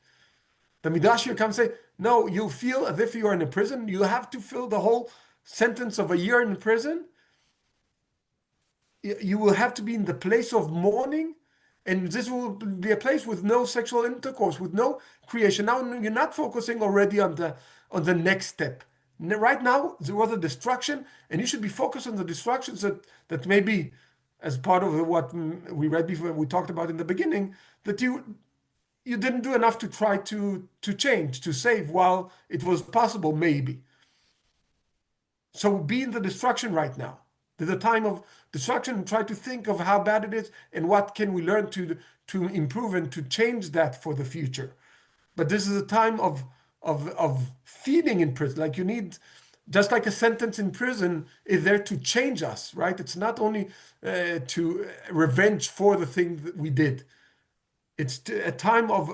The Midrash here comes say, no, you feel as if you are in a prison. You have to feel the whole sentence of a year in prison, you will have to be in the place of mourning, and this will be a place with no sexual intercourse, with no creation. Now you're not focusing already on the next step. Right now there was a destruction, and you should be focused on the destructions that maybe, as part of what we read before, we talked about in the beginning, that you didn't do enough to try to change, to save while it was possible, maybe. So be in the destruction right now. There's a time of destruction, and try to think of how bad it is and what can we learn to improve and to change that for the future. But this is a time of feeding in prison. Like you need, just like a sentence in prison is there to change us, right? It's not only to revenge for the thing that we did. It's a time of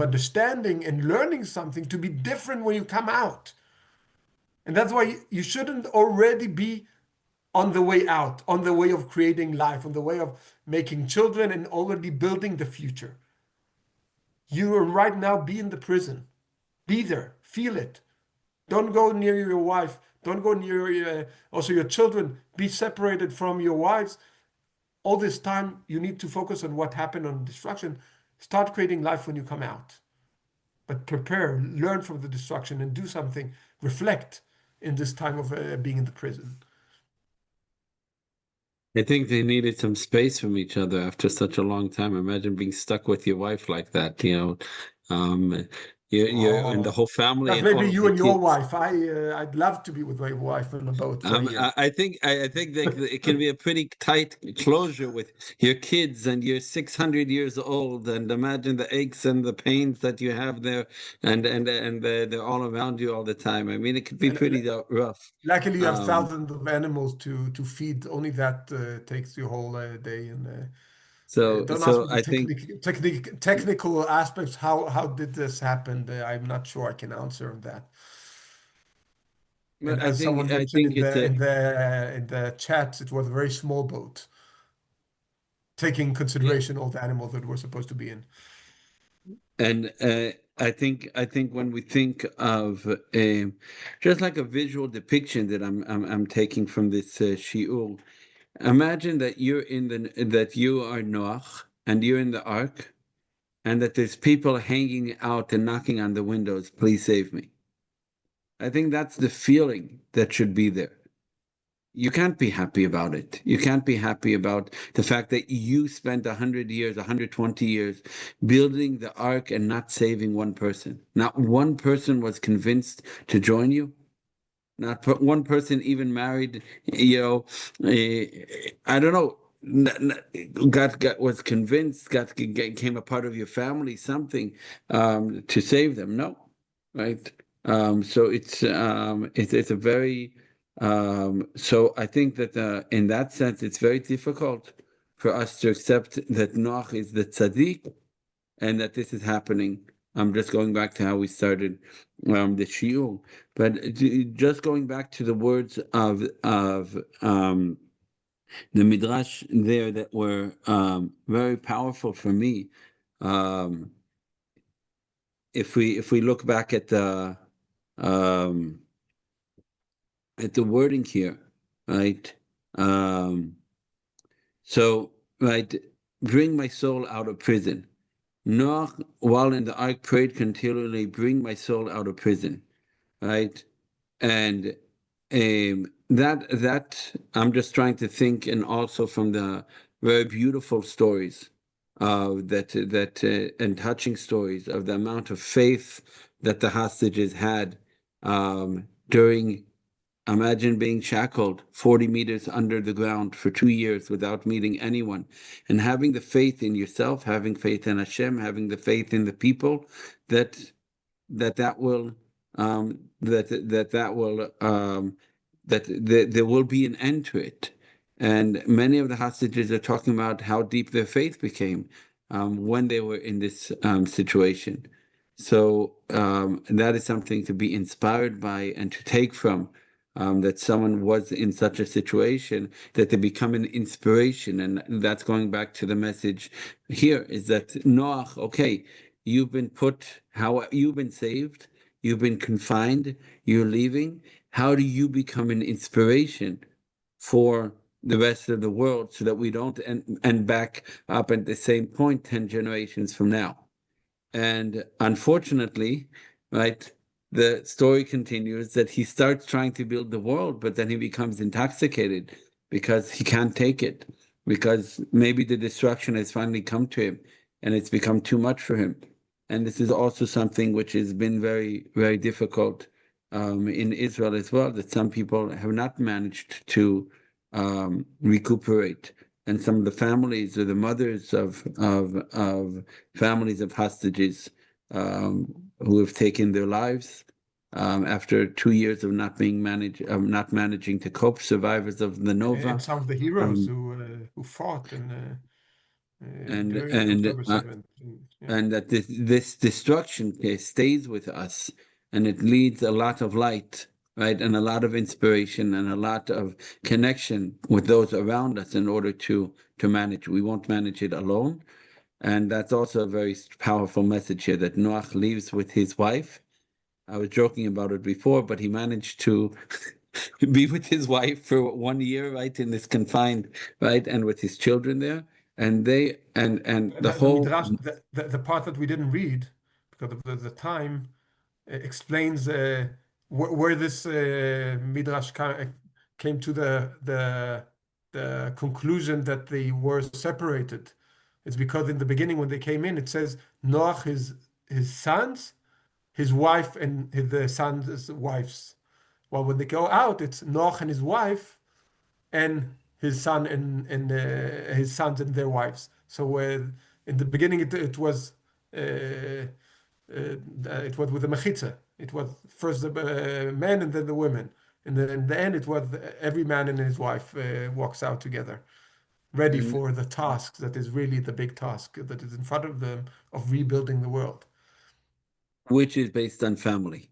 understanding and learning something to be different when you come out. And that's why you shouldn't already be on the way out, on the way of creating life, on the way of making children and already building the future. You are right now be in the prison. Be there, feel it. Don't go near your wife. Don't go near also your children. Be separated from your wives. All this time, you need to focus on what happened on destruction. Start creating life when you come out. But prepare, learn from the destruction, and do something. Reflect in this time of being in the prison. I think they needed some space from each other after such a long time. Imagine being stuck with your wife like that, you're and the Oh, whole family that's and maybe all of you the and your kids. wife. I'd love to be with my wife on a boat for a year. I think that it can be a pretty tight closure with your kids, and you're 600 years old, and imagine the aches and the pains that you have there, and they're all around you all the time. I mean, it could be And pretty rough. luckily, you have Um, thousands of animals to feed. Only that takes your whole day. And don't ask so me the I think technical aspects. How did this happen? I'm not sure I can answer that. And as someone I mentioned think it's a in the chat, it was a very small boat, taking yeah, consideration all the animals that were supposed to be in. and I think when we think of just like a visual depiction that I'm taking from this shiur. Imagine that that you are Noach and you're in the ark, and that there's people hanging out and knocking on the windows, please save me. I think that's the feeling that should be there. You can't be happy about it. You can't be happy about the fact that you spent 100 years, 120 years building the ark and not saving one person. Not one person was convinced to join you. Not one person even married, I don't know, got was convinced, became a part of your family, something to save them. No, right? So it's a very so I think that in that sense it's very difficult for us to accept that Noach is the tzaddik and that this is happening. I'm just going back to how we started the shiur, but just going back to the words of the midrash there that were very powerful for me. Um, if we look back um, at the wording here, right? Um, so right, bring my soul out of prison. Noah, while in the ark, prayed continually, bring my soul out of prison, right? And that I'm just trying to think, and also from the very beautiful stories and touching stories of the amount of faith that the hostages had during. Imagine being shackled 40 meters under the ground for 2 years without meeting anyone, and having the faith in yourself, having faith in Hashem, having the faith in the people that that will that will there will be an end to it. And many of the hostages are talking about how deep their faith became when they were in this situation. So that is something to be inspired by and to take from. That someone was in such a situation that they become an inspiration, and that's going back to the message here is that Noach, okay, you've been saved, You've been confined. You're leaving. How do you become an inspiration for the rest of the world so that we don't end back up at the same point 10 generations from now? And unfortunately, right, the story continues that he starts trying to build the world, but then he becomes intoxicated because he can't take it, because maybe the destruction has finally come to him and it's become too much for him. And this is also something which has been very, very difficult in Israel as well, that some people have not managed to recuperate. And some of the families or the mothers of families of hostages who have taken their lives after 2 years of not managing to cope. Survivors of the And Nova, some of the heroes um, who fought and during and October uh, 7th. Yeah. and that this destruction stays with us, and it leads a lot of light, right, and a lot of inspiration and a lot of connection with those around us in order to manage. We won't manage it alone. And that's also a very powerful message here that Noach lives with his wife. I was joking about it before, but he managed to be with his wife for 1 year, right, in this confined, right, and with his children there. And they and the The whole Midrash, the part that we didn't read because of the time, explains where this Midrash came to the conclusion that they were separated. It's because in the beginning, when they came in, it says Noach, his sons, his wife, and the sons' wives. Well, when they go out, it's Noach and his wife, and his son and his sons and their wives. So in the beginning, it was with the mechitza. It was first the men and then the women. And then in the end, it was every man and his wife walks out together, ready and for the task that is really the big task that is in front of them of rebuilding the world. which is based on family,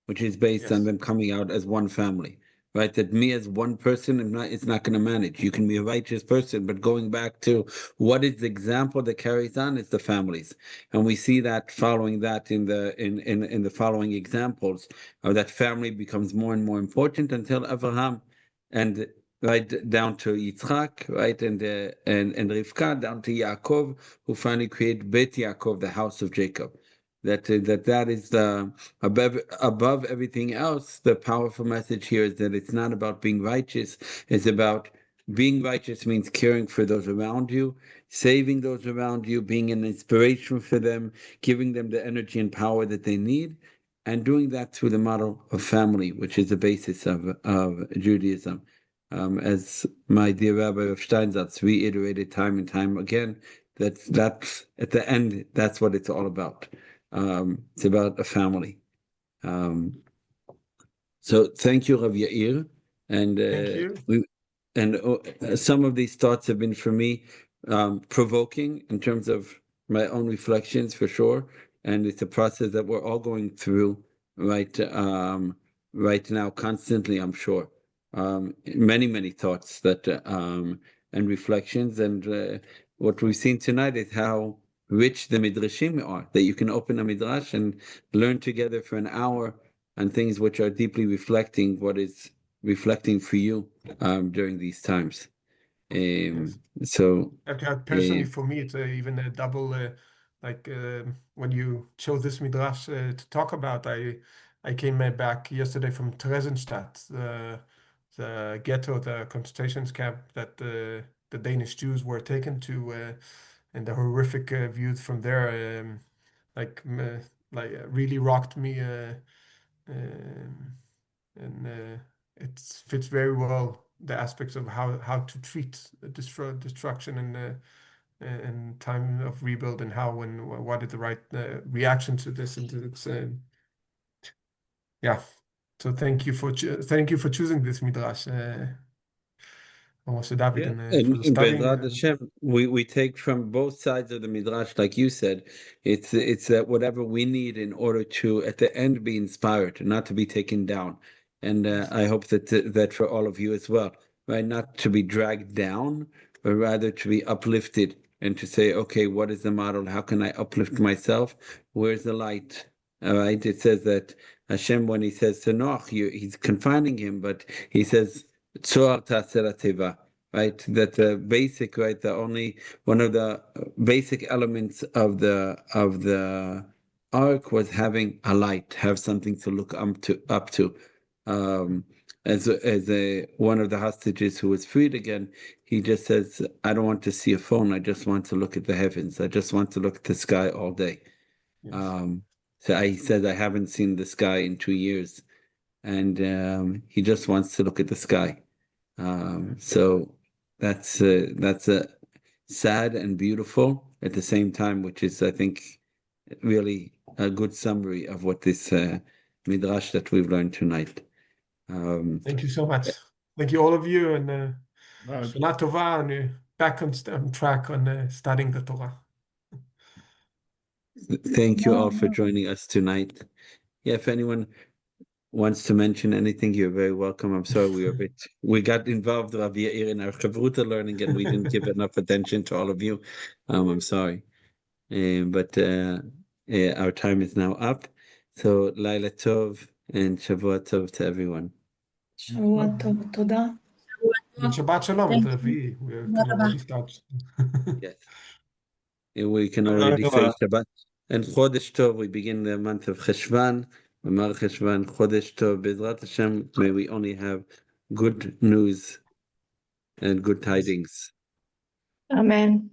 which is based on Yes, them coming out as one family, right? That me as one person, it's not going to manage. You can be a righteous person, but going back to what is the example that carries on is the families, and we see that following that in the following examples, that family becomes more and more important until Abraham, and right down to Yitzchak, right, and Rivka, down to Yaakov, who finally create Bet Yaakov, the house of Jacob. That is the above everything else. The powerful message here is that it's not about being righteous. It's about being righteous means caring for those around you, saving those around you, being an inspiration for them, giving them the energy and power that they need, and doing that through the model of family, which is the basis of Judaism. As my dear Rabbi of Steinsatz reiterated time and time again, that's at the end, that's what it's all about. It's about a family. Um, so thank you, Rav Yair. And thank you. some of these thoughts have been for me provoking in terms of my own reflections for sure. And it's a process that we're all going through right now, constantly, I'm sure. Many, many thoughts that and reflections. And what we've seen tonight is how rich the midrashim are, that you can open a midrash and learn together for an hour on things which are deeply reflecting what is reflecting for you during these times. Yes. So, Personally, for me, it's even a double. Like when you chose this midrash to talk about, I came back yesterday from Theresienstadt, the ghetto, the concentration camp that the Danish Jews were taken to, and the horrific views from there, like really rocked me, um, and it fits very well the aspects of how to treat destruction and time of rebuild and how and what is the right reaction to this and to its yeah. So thank you for choosing this midrash, Moshe David, yeah, and and for in studying. Bezrat Hashem, we take from both sides of the midrash, like you said. It's that whatever we need in order to, at the end, be inspired, not to be taken down. And Yes, I hope that for all of you as well, right? Not to be dragged down, but rather to be uplifted and to say, okay, what is the model? How can I uplift myself? Where's the light? All right, it says that Hashem, when he says to Noach, he's confining him, but he says, "Tzoar ta'aseh teva," right? That the basic, right? The only one of the basic elements of the ark was having a light, have something to look up to. As a one of the hostages who was freed again, he just says, "I don't want to see a phone. I just want to look at the heavens. I just want to look at the sky all day." Yes. So he said, "I haven't seen the sky in 2 years," and he just wants to look at the sky. So that's a sad and beautiful at the same time, which is, I think, really a good summary of what this midrash that we've learned tonight. Thank you so much. Thank you, all of you, and Right. Shana Tova, and back on track on studying the Torah. Thank you all for joining us tonight. Yeah, if anyone wants to mention anything, you're very welcome. I'm sorry we got involved, Rav Yair, in our Chavruta learning, and we didn't give enough attention to all of you. I'm sorry. But our time is now up. So Laila Tov and Shavua Tov to everyone. שבוע טוב, תודה. And Shabbat Shalom with Thank you. Ravi. We can already start. Yes. And we can already say Shabbat. And Chodesh Tov, we begin the month of Cheshvan. Mar Cheshvan, Chodesh Tov, Bezrat Hashem, may we only have good news and good tidings. Amen.